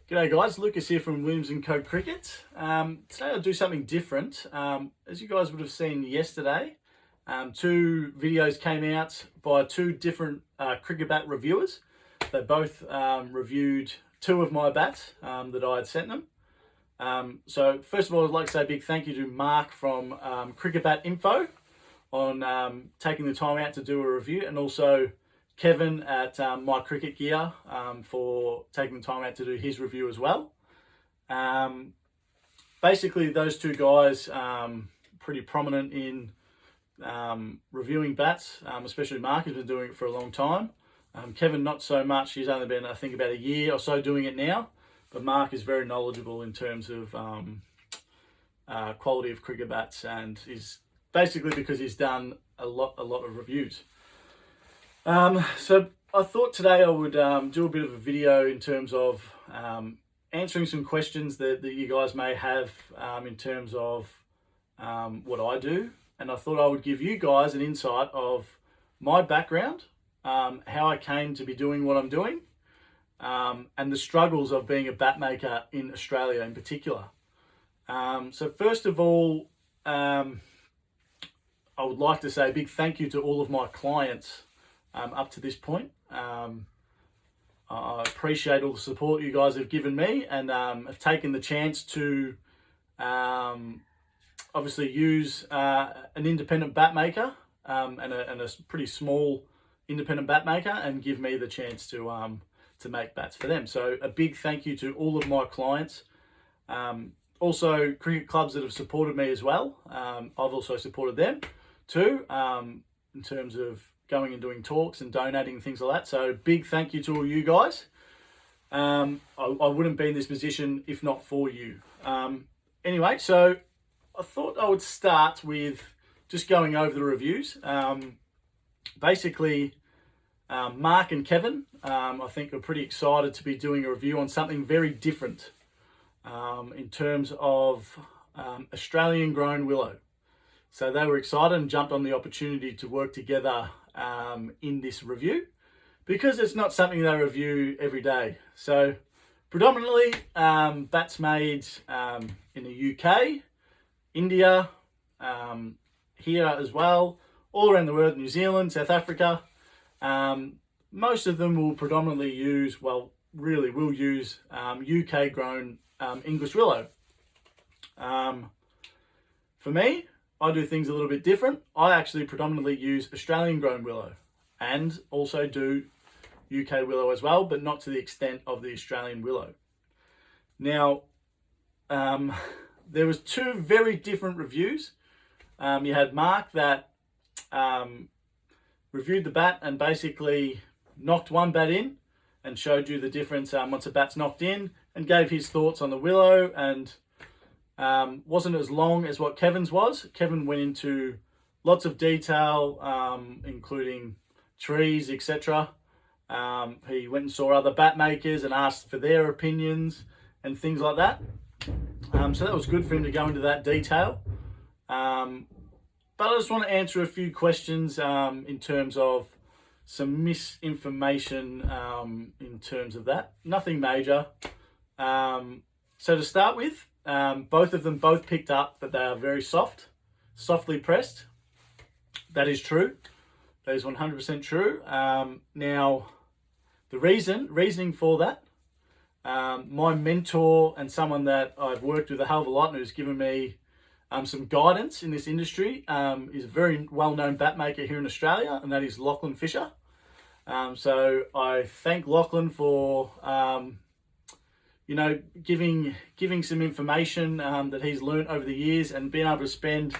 G'day guys, Lucas here from Williams & Co Cricket. Today I'll do something different. As you guys would have seen yesterday, two videos came out by two different cricket bat reviewers. They both reviewed two of my bats that I had sent them. So first of all, I'd like to say a big thank you to Mark from Cricket Bat Info on taking the time out to do a review, and also Kevin at My Cricket Gear for taking the time out to do his review as well. Basically, those two guys pretty prominent in reviewing bats, especially Mark has been doing it for a long time. Kevin not so much, he's only been I think about a year or so doing it now, but Mark is very knowledgeable in terms of quality of cricket bats, and is basically because he's done a lot of reviews. So I thought today I would do a bit of a video in terms of answering some questions that you guys may have in terms of what I do. And I thought I would give you guys an insight of my background, how I came to be doing what I'm doing, and the struggles of being a bat maker in Australia in particular. So first of all, I would like to say a big thank you to all of my clients up to this point. I appreciate all the support you guys have given me, and have taken the chance to obviously use an independent bat maker and a pretty small independent bat maker, and give me the chance to make bats for them. So a big thank you to all of my clients. Also cricket clubs that have supported me as well. I've also supported them too, in terms of going and doing talks and donating and things like that. So big thank you to all you guys. I wouldn't be in this position if not for you. Anyway, so I thought I would start with just going over the reviews. Basically, Mark and Kevin, I think are pretty excited to be doing a review on something very different in terms of Australian grown willow. So they were excited and jumped on the opportunity to work together in this review, because it's not something they review every day. So predominantly bats made in the UK, India, here as well, all around the world, New Zealand, South Africa. Most of them will predominantly use, well, really will use UK grown English willow. For me, I do things a little bit different. I actually predominantly use Australian grown willow, and also do UK willow as well, but not to the extent of the Australian willow. Now, there was two very different reviews. You had Mark that reviewed the bat and basically knocked one bat in and showed you the difference once a bat's knocked in, and gave his thoughts on the willow, and wasn't as long as what Kevin's was. Kevin went into lots of detail, including trees, etc. He went and saw other bat makers and asked for their opinions and things like that. So that was good for him to go into that detail. But I just want to answer a few questions in terms of some misinformation in terms of that. Nothing major. So to start with, both of them picked up that they are very softly pressed. That is true. That is 100% true. Now, the reasoning for that, my mentor and someone that I've worked with a hell of a lot and who's given me some guidance in this industry, is a very well-known bat maker here in Australia, and that is Lachlan Fisher. So I thank Lachlan for giving some information that he's learned over the years, and being able to spend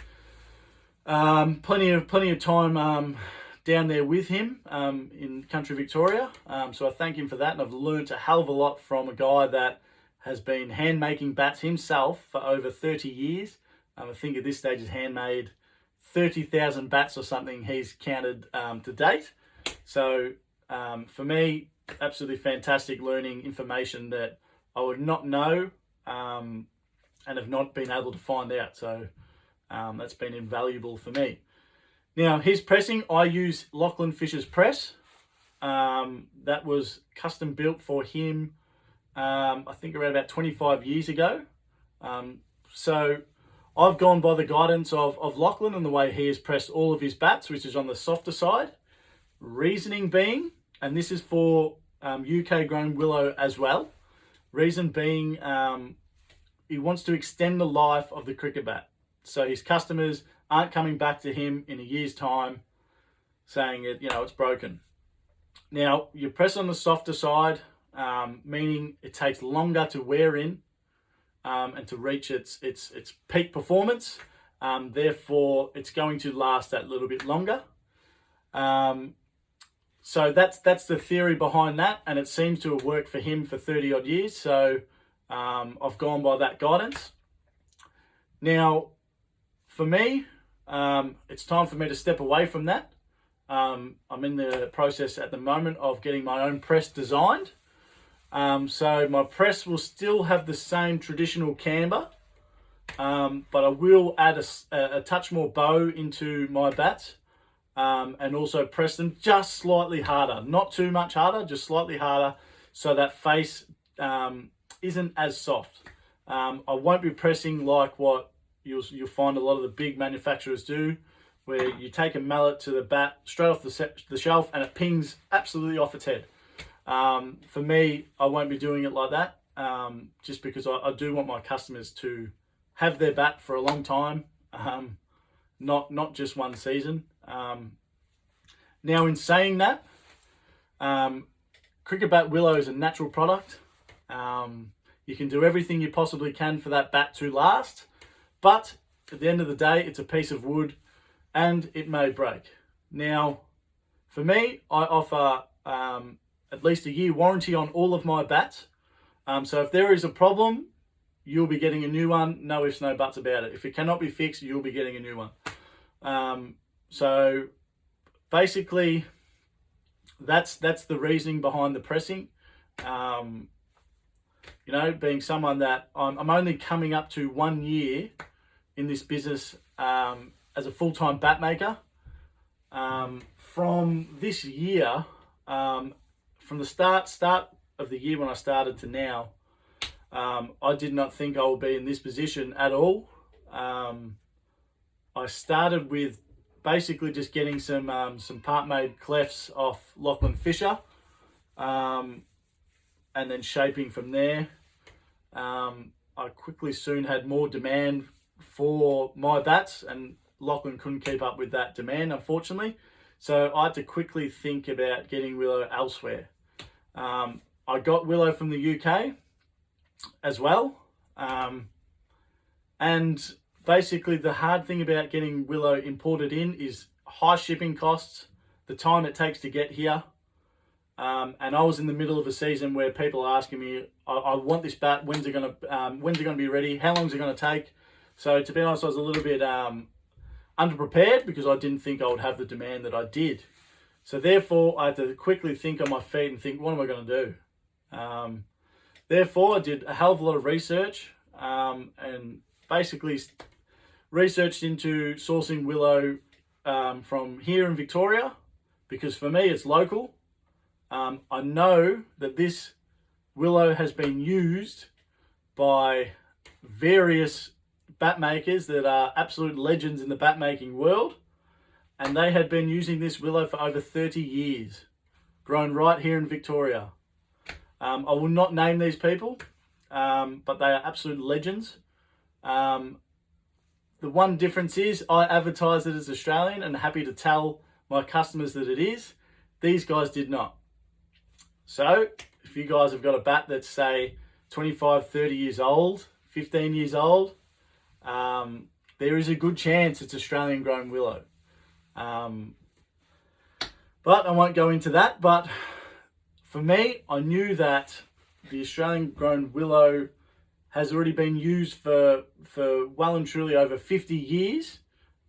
plenty of time down there with him in country Victoria. So I thank him for that, and I've learned a hell of a lot from a guy that has been hand making bats himself for over 30 years. I think at this stage he's handmade 30,000 bats or something he's counted to date. So for me, absolutely fantastic learning information that I would not know and have not been able to find out. So that's been invaluable for me. Now, his pressing, I use Lachlan Fisher's press. That was custom built for him I think around about 25 years ago. So I've gone by the guidance of Lachlan and the way he has pressed all of his bats, which is on the softer side. Reasoning being, and this is for UK grown willow as well, reason being he wants to extend the life of the cricket bat. So his customers aren't coming back to him in a year's time saying it, it's broken. Now, you press on the softer side, meaning it takes longer to wear in and to reach its peak performance. Therefore, it's going to last that little bit longer. So that's the theory behind that, and it seems to have worked for him for 30 odd years. So I've gone by that guidance. Now, for me, it's time for me to step away from that. I'm in the process at the moment of getting my own press designed. So my press will still have the same traditional camber, but I will add a touch more bow into my bats, and also press them just slightly harder. Not too much harder, just slightly harder, so that face isn't as soft. I won't be pressing like what you'll find a lot of the big manufacturers do, where you take a mallet to the bat straight off the shelf and it pings absolutely off its head. For me, I won't be doing it like that, just because I do want my customers to have their bat for a long time, not just one season. Now, in saying that, cricket bat willow is a natural product. You can do everything you possibly can for that bat to last, but at the end of the day, it's a piece of wood and it may break. Now, for me, I offer at least a year warranty on all of my bats. So if there is a problem, you'll be getting a new one. No ifs, no buts about it. If it cannot be fixed, you'll be getting a new one. So basically, that's the reasoning behind the pressing. Being someone that I'm only coming up to 1 year in this business as a full-time bat maker. From this year, from the start of the year when I started to now, I did not think I would be in this position at all. I started with basically just getting some part-made clefts off Lachlan Fisher, and then shaping from there. I quickly soon had more demand for my bats, and Lachlan couldn't keep up with that demand, unfortunately. So I had to quickly think about getting willow elsewhere. I got willow from the UK as well. And basically the hard thing about getting willow imported in is high shipping costs, the time it takes to get here. And I was in the middle of a season where people are asking me, I want this bat, when's it gonna be ready? How long is it gonna take? So to be honest, I was a little bit underprepared because I didn't think I would have the demand that I did. So therefore, I had to quickly think on my feet and think, what am I going to do? Therefore, I did a hell of a lot of research, and basically researched into sourcing willow from here in Victoria, because for me, it's local. I know that this willow has been used by various bat makers that are absolute legends in the bat making world, and they had been using this willow for over 30 years, grown right here in Victoria. I will not name these people, but they are absolute legends. The one difference is I advertise it as Australian and happy to tell my customers that it is. These guys did not. So if you guys have got a bat that's, say, 25, 30 years old, 15 years old, there is a good chance it's Australian grown willow. But I won't go into that. But for me, I knew that the Australian grown willow has already been used for well and truly over 50 years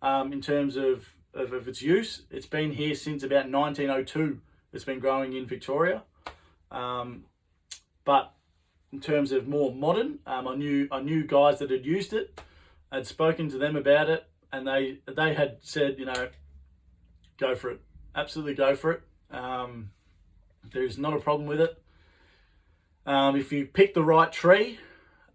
in terms of its use. It's been here since about 1902. It's been growing in Victoria. But in terms of more modern, I knew guys that had used it. I'd spoken to them about it, and they had said, go for it. Absolutely go for it. There's not a problem with it. If you pick the right tree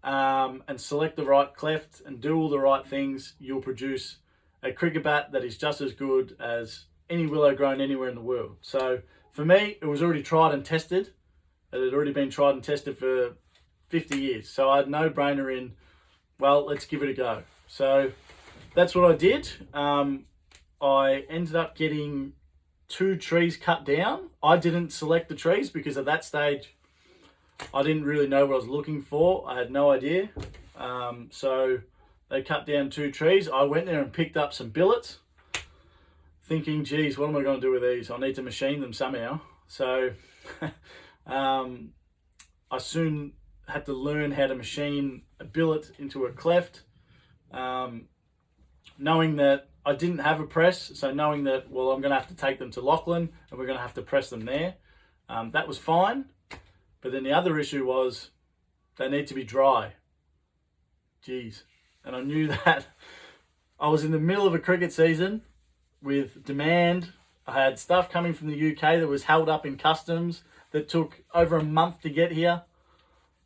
and select the right cleft and do all the right things, you'll produce a cricket bat that is just as good as any willow grown anywhere in the world. So for me, it was already tried and tested. It had already been tried and tested for 50 years. So I had no brainer in, well, let's give it a go. So that's what I did. I ended up getting 2 trees cut down. I didn't select the trees because at that stage, I didn't really know what I was looking for. I had no idea. So they cut down 2 trees. I went there and picked up some billets, thinking, geez, what am I going to do with these? I need to machine them somehow. So I soon had to learn how to machine a billet into a cleft, knowing that I didn't have a press. So knowing that, well, I'm going to have to take them to Lachlan and we're going to have to press them there. That was fine. But then the other issue was they need to be dry. Geez. And I knew that I was in the middle of a cricket season with demand. I had stuff coming from the UK that was held up in customs that took over a month to get here.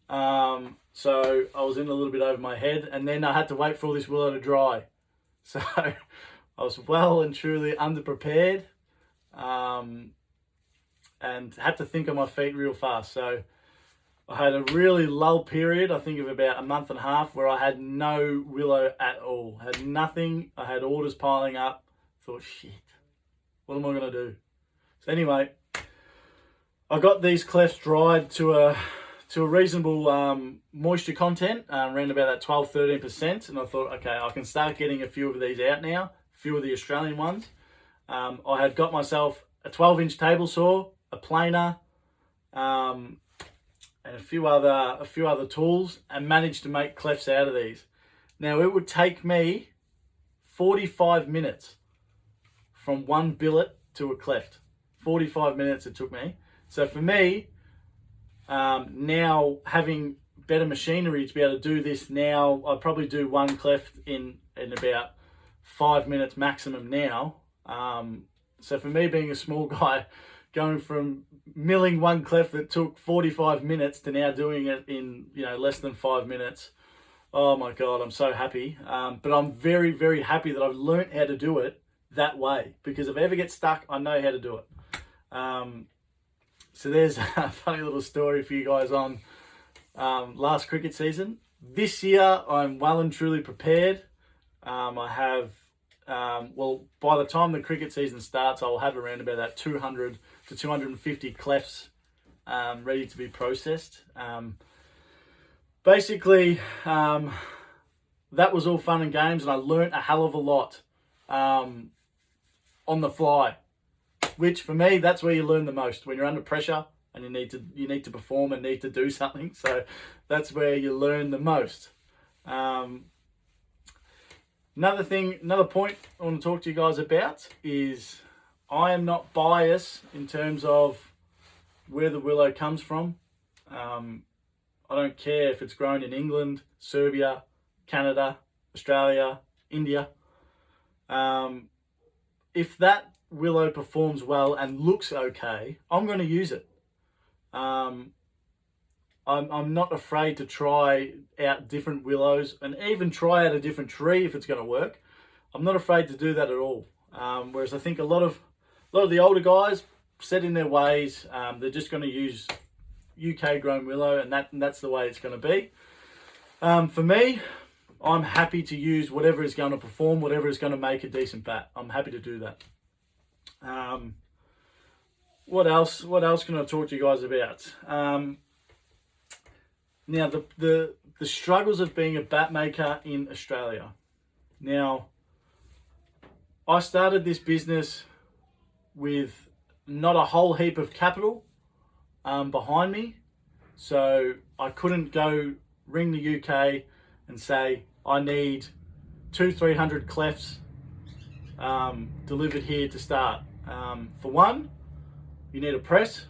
So I was in a little bit over my head, and then I had to wait for all this willow to dry. So I was well and truly underprepared, and had to think on my feet real fast. So I had a really lull period, I think of about a month and a half, where I had no willow at all. Had nothing. I had orders piling up. Thought, shit, what am I going to do? So anyway, I got these clefts dried to a reasonable moisture content, around about that 12-13%, and I thought, okay, I can start getting a few of these out now, a few of the Australian ones. I had got myself a 12-inch table saw, a planer, and a few other tools, and managed to make clefts out of these. Now it would take me 45 minutes from one billet to a cleft. 45 minutes it took me. So for me, now having better machinery to be able to do this now, I probably do one cleft in about 5 minutes maximum now. So for me, being a small guy, going from milling one cleft that took 45 minutes to now doing it in less than 5 minutes, oh my God, I'm so happy. But I'm very, very happy that I've learnt how to do it that way, because if I ever get stuck, I know how to do it. So there's a funny little story for you guys on last cricket season. This year, I'm well and truly prepared. I have, by the time the cricket season starts, I'll have around about that 200 to 250 clefts ready to be processed. Basically, that was all fun and games, and I learnt a hell of a lot on the fly. Which for me, that's where you learn the most, when you're under pressure and you need to perform and need to do something. So that's where you learn the most. Another point I want to talk to you guys about is I am not biased in terms of where the willow comes from. I don't care if it's grown in England, Serbia, Canada, Australia, India. If that willow performs well and looks okay, I'm going to use it. I'm not afraid to try out different willows and even try out a different tree if it's going to work. I'm not afraid to do that at all. Whereas I think a lot of the older guys set in their ways. They're just going to use UK grown willow, and that's the way it's going to be. For me, I'm happy to use whatever is going to perform, whatever is going to make a decent bat. I'm happy to do that. What else can I talk to you guys about? Now the struggles of being a bat maker in Australia. Now, I started this business with not a whole heap of capital behind me, so I couldn't go ring the UK and say I need 200-300 clefts delivered here to start. For one, you need a press,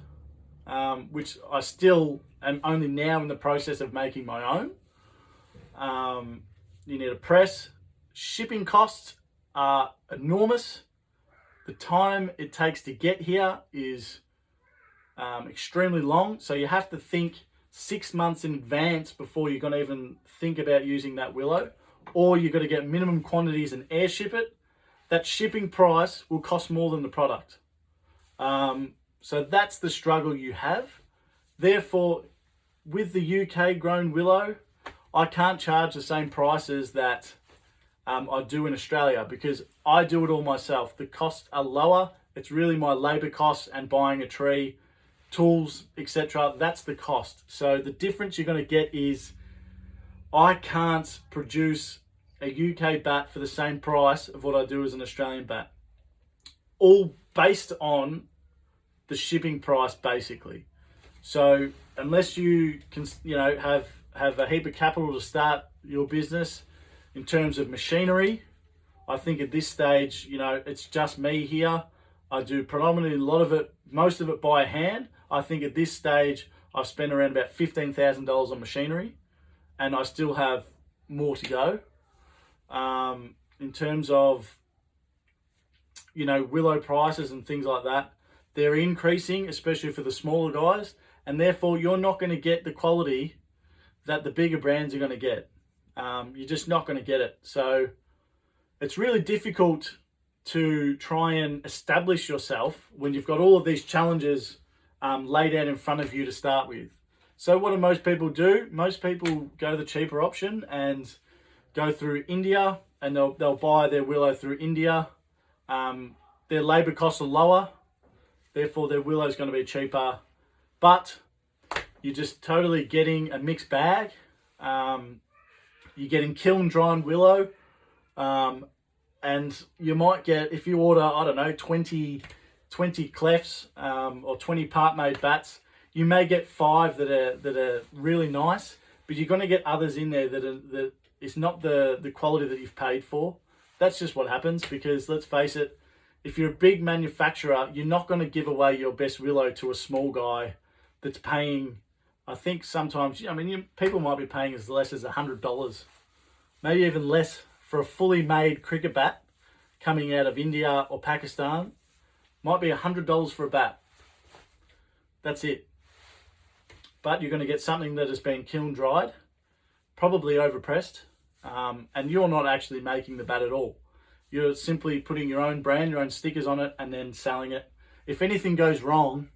which I still am only now in the process of making my own. You need a press. Shipping costs are enormous. The time it takes to get here is extremely long. So you have to think 6 months in advance before you're going to even think about using that willow, or you've got to get minimum quantities and air ship it. That shipping price will cost more than the product. So that's the struggle you have. Therefore, with the UK grown willow, I can't charge the same prices that I do in Australia, because I do it all myself. The costs are lower. It's really my labor costs and buying a tree, tools, etc. That's the cost. So the difference you're going to get is I can't produce a UK bat for the same price of what I do as an Australian bat. All based on the shipping price, basically. So unless you can, have a heap of capital to start your business in terms of machinery, I think at this stage, it's just me here. I do predominantly most of it by hand. I think at this stage, I've spent around about $15,000 on machinery, and I still have more to go. In terms of, willow prices and things like that, they're increasing, especially for the smaller guys, and therefore you're not going to get the quality that the bigger brands are going to get. You're just not going to get it. So it's really difficult to try and establish yourself when you've got all of these challenges laid out in front of you to start with. So what do most people do? Most people go the cheaper option and go through India, and they'll buy their willow through India. Their labor costs are lower, therefore their willow is going to be cheaper, but you're just totally getting a mixed bag. You're getting kiln drawn willow, and you might get, if you order, 20 clefts or 20 part-made bats, you may get 5 that are really nice, but you're going to get others in there that is not the quality that you've paid for. That's just what happens, because let's face it, if you're a big manufacturer, you're not going to give away your best willow to a small guy that's paying, I think sometimes, people might be paying as less as $100, maybe even less, for a fully made cricket bat coming out of India or Pakistan. Might be $100 for a bat. That's it. But you're going to get something that has been kiln dried, probably overpressed, and you're not actually making the bat at all. You're simply putting your own brand, your own stickers on it, and then selling it. If anything goes wrong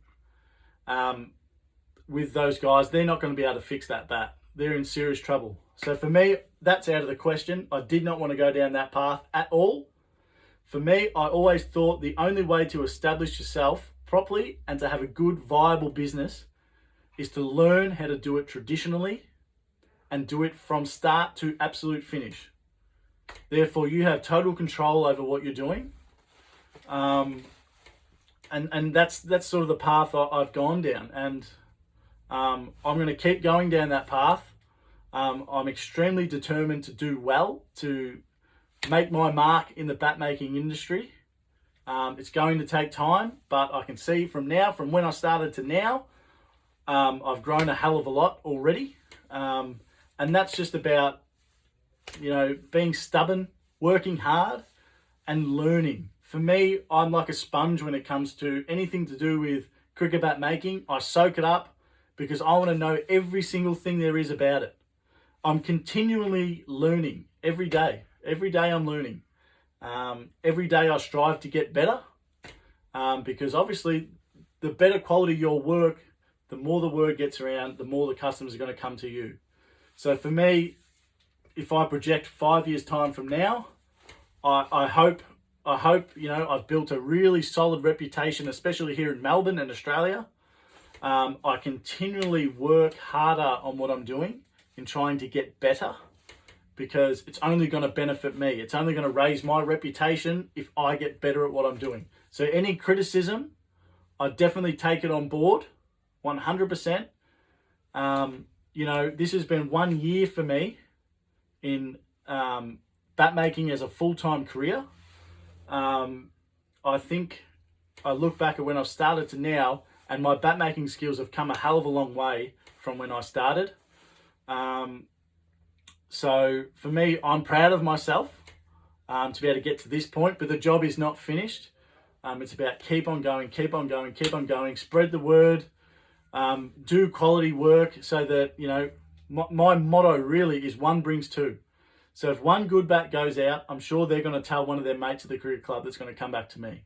with those guys, they're not going to be able to fix that bat. They're in serious trouble. So for me, that's out of the question. I did not want to go down that path at all. For me, I always thought the only way to establish yourself properly and to have a good, viable business is to learn how to do it traditionally and do it from start to absolute finish. Therefore, you have total control over what you're doing. And that's sort of the path I've gone down. And I'm going to keep going down that path. I'm extremely determined to do well, to make my mark in the bat making industry. It's going to take time, but I can see from when I started to now, I've grown a hell of a lot already. And that's just about, being stubborn, working hard, and learning. For me, I'm like a sponge when it comes to anything to do with cricket bat making. I soak it up because I want to know every single thing there is about it. I'm continually learning every day. Every day I'm learning. Every day I strive to get better, because obviously the better quality your work, the more the word gets around, the more the customers are going to come to you. So for me, if I project 5 years time from now, I hope I've built a really solid reputation, especially here in Melbourne and Australia. I continually work harder on what I'm doing in trying to get better, because it's only going to benefit me. It's only going to raise my reputation if I get better at what I'm doing. So any criticism, I definitely take it on board, 100%. This has been 1 year for me in bat making as a full-time career. I think I look back at when I started to now, and my bat making skills have come a hell of a long way from when I started. So for me, I'm proud of myself to be able to get to this point, but the job is not finished. It's about keep on going, spread the word, do quality work so that, you know, my motto really is one brings two. So if one good bat goes out, I'm sure they're going to tell one of their mates at the cricket club that's going to come back to me.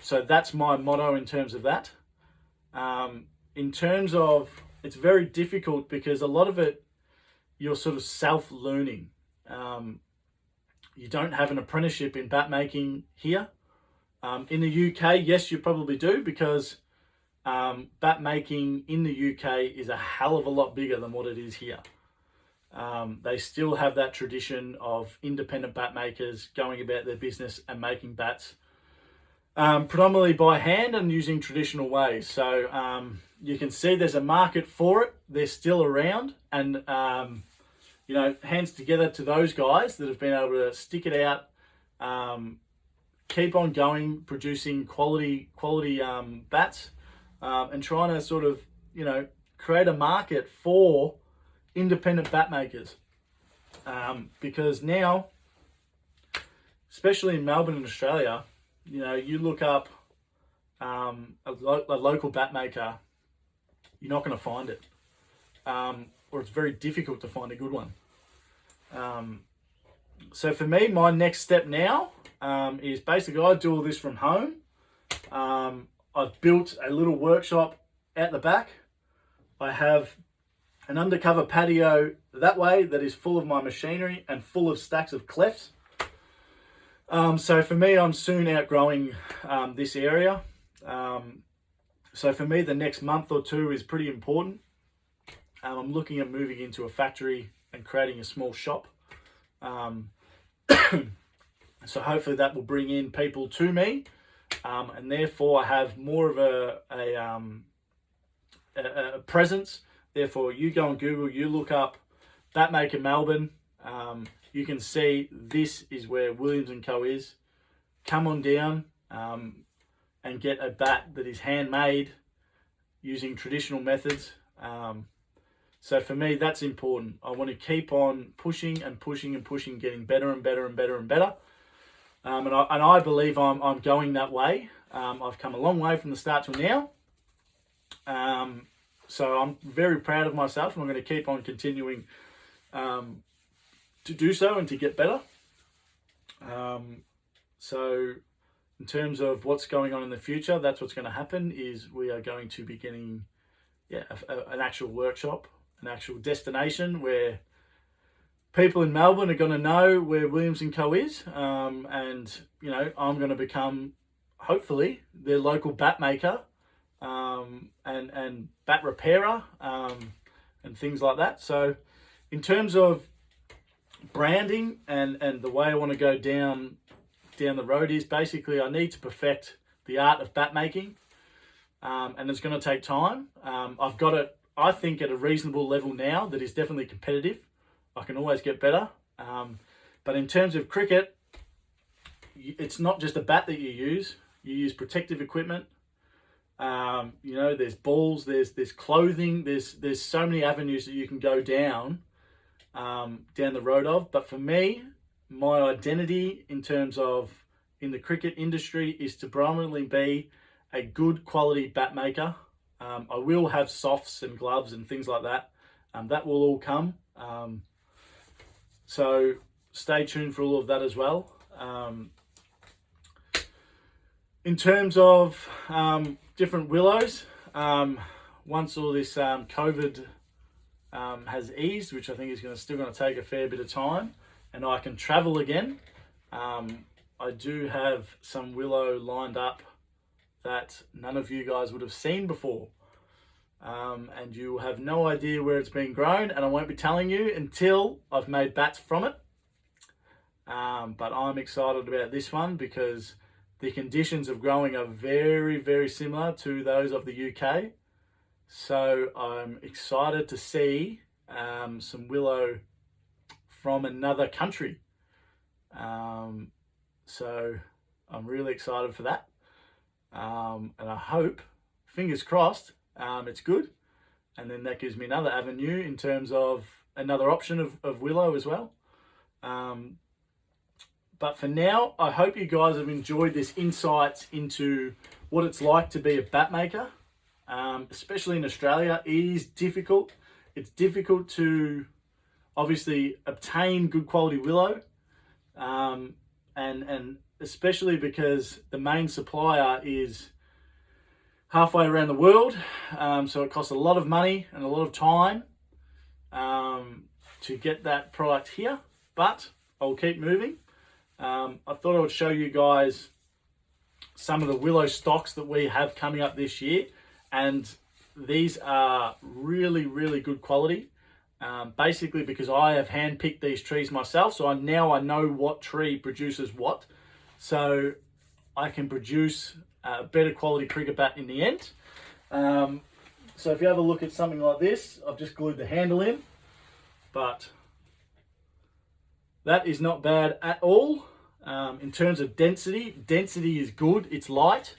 So that's my motto in terms of that. In terms of, it's very difficult because a lot of it, you're sort of self-learning. You don't have an apprenticeship in bat making here. In the UK, yes, you probably do, because bat making in the UK is a hell of a lot bigger than what it is here. They still have that tradition of independent bat makers going about their business and making bats predominantly by hand and using traditional ways. So you can see there's a market for it. They're still around, and you know, hands together to those guys that have been able to stick it out, keep on going, producing quality bats, and trying to sort of, you know, create a market for independent bat makers. Because now, especially in Melbourne and Australia, you know, you look up a local bat maker, you're not going to find it, or it's very difficult to find a good one. So for me, my next step now is basically I do all this from home. I've built a little workshop at the back. I have an undercover patio that way that is full of my machinery and full of stacks of clefts. So for me, I'm soon outgrowing this area. So for me, the next month or two is pretty important. I'm looking at moving into a factory and creating a small shop. So hopefully that will bring in people to me, and therefore I have more of a presence. Therefore, you go on Google, you look up Batmaker Melbourne, you can see this is where Williams & Co is. Come on down and get a bat that is handmade using traditional methods. So for me, that's important. I want to keep on pushing and pushing and pushing, getting better and better and better and better. And I believe I'm going that way. I've come a long way from the start till now. So I'm very proud of myself, and I'm going to keep on continuing to do so and to get better. So in terms of what's going on in the future, that's what's going to happen is we are going to be getting an actual workshop, an actual destination where people in Melbourne are going to know where Williams & Co is, and you know, I'm going to become hopefully their local bat maker, and bat repairer, and things like that. So in terms of branding and the way I want to go down the road is basically I need to perfect the art of bat making, and it's going to take time. I've got it, I think, at a reasonable level now that is definitely competitive. I can always get better, but in terms of cricket, it's not just a bat that you use protective equipment. You know, there's balls, there's clothing, there's so many avenues that you can go down the road of. But for me, my identity in terms of in the cricket industry is to predominantly be a good quality bat maker. I will have softs and gloves and things like that. That will all come. So stay tuned for all of that as well. In terms of different willows, once all this COVID has eased, which I think is still going to take a fair bit of time, and I can travel again, I do have some willow lined up that none of you guys would have seen before. And you have no idea where it's been grown, and I won't be telling you until I've made bats from it. But I'm excited about this one because the conditions of growing are very, very similar to those of the UK. So I'm excited to see some willow from another country. So I'm really excited for that. And I hope, fingers crossed, it's good. And then that gives me another avenue in terms of another option of willow as well. But for now, I hope you guys have enjoyed this insight into what it's like to be a bat maker. especially in Australia, it is difficult. It's difficult to obviously obtain good quality willow, and especially because the main supplier is halfway around the world, so it costs a lot of money and a lot of time to get that product here, but I'll keep moving. I thought I would show you guys some of the willow stocks that we have coming up this year, and these are really, really good quality. Basically because I have handpicked these trees myself, so now I know what tree produces what, so I can produce a better quality cricket bat in the end. So if you have a look at something like this, I've just glued the handle in, but that is not bad at all. In terms of density is good, it's light.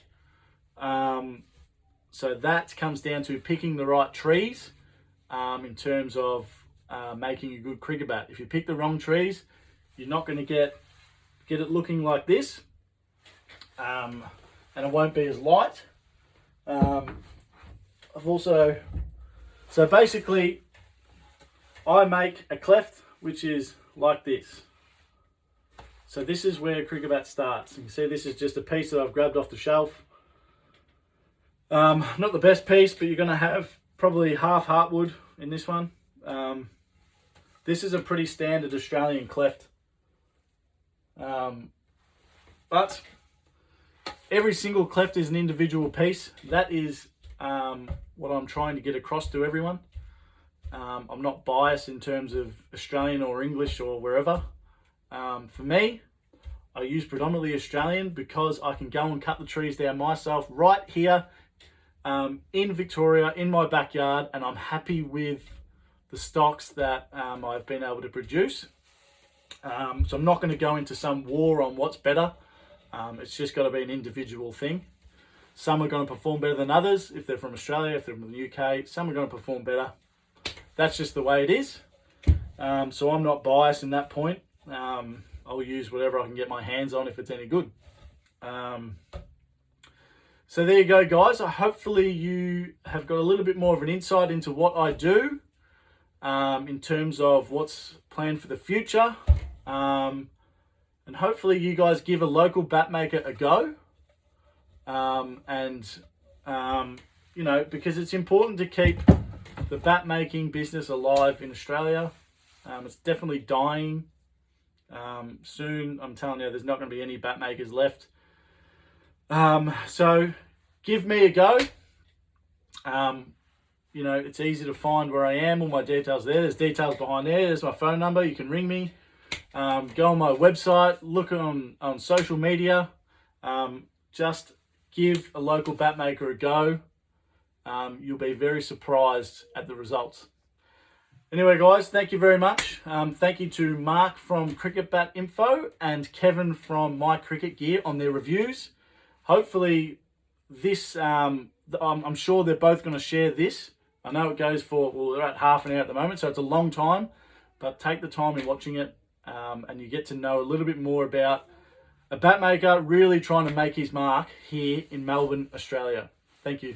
So that comes down to picking the right trees in terms of making a good cricket bat. If you pick the wrong trees, you're not going to get it looking like this, and it won't be as light. So basically I make a cleft which is like this. So this is where a cricket bat starts. You can see this is just a piece that I've grabbed off the shelf. Not the best piece, but you're going to have probably half heartwood in this one. This is a pretty standard Australian cleft. But every single cleft is an individual piece. That is what I'm trying to get across to everyone. I'm not biased in terms of Australian or English or wherever. For me, I use predominantly Australian because I can go and cut the trees down myself right here in Victoria, in my backyard, and I'm happy with the stocks that I've been able to produce. So I'm not going to go into some war on what's better. It's just got to be an individual thing. Some are going to perform better than others if they're from Australia, if they're from the UK. Some are going to perform better. That's just the way it is. So I'm not biased in that point. I'll use whatever I can get my hands on if it's any good. So there you go, guys. Hopefully you have got a little bit more of an insight into what I do in terms of what's planned for the future. And hopefully you guys give a local bat maker a go. You know, because it's important to keep the bat making business alive in Australia. It's definitely dying. Soon, I'm telling you, there's not going to be any bat makers left. So give me a go. You know, it's easy to find where I am. All my details there. There's details behind there. There's my phone number. You can ring me. Go on my website. Look on social media. Just give a local bat maker a go. You'll be very surprised at the results. Anyway, guys, thank you very much. Thank you to Mark from Cricket Bat Info and Kevin from My Cricket Gear on their reviews. Hopefully this, I'm sure they're both going to share this. I know it goes for, well, they're at half an hour at the moment, so it's a long time, but take the time in watching it, and you get to know a little bit more about a bat maker really trying to make his mark here in Melbourne, Australia. Thank you.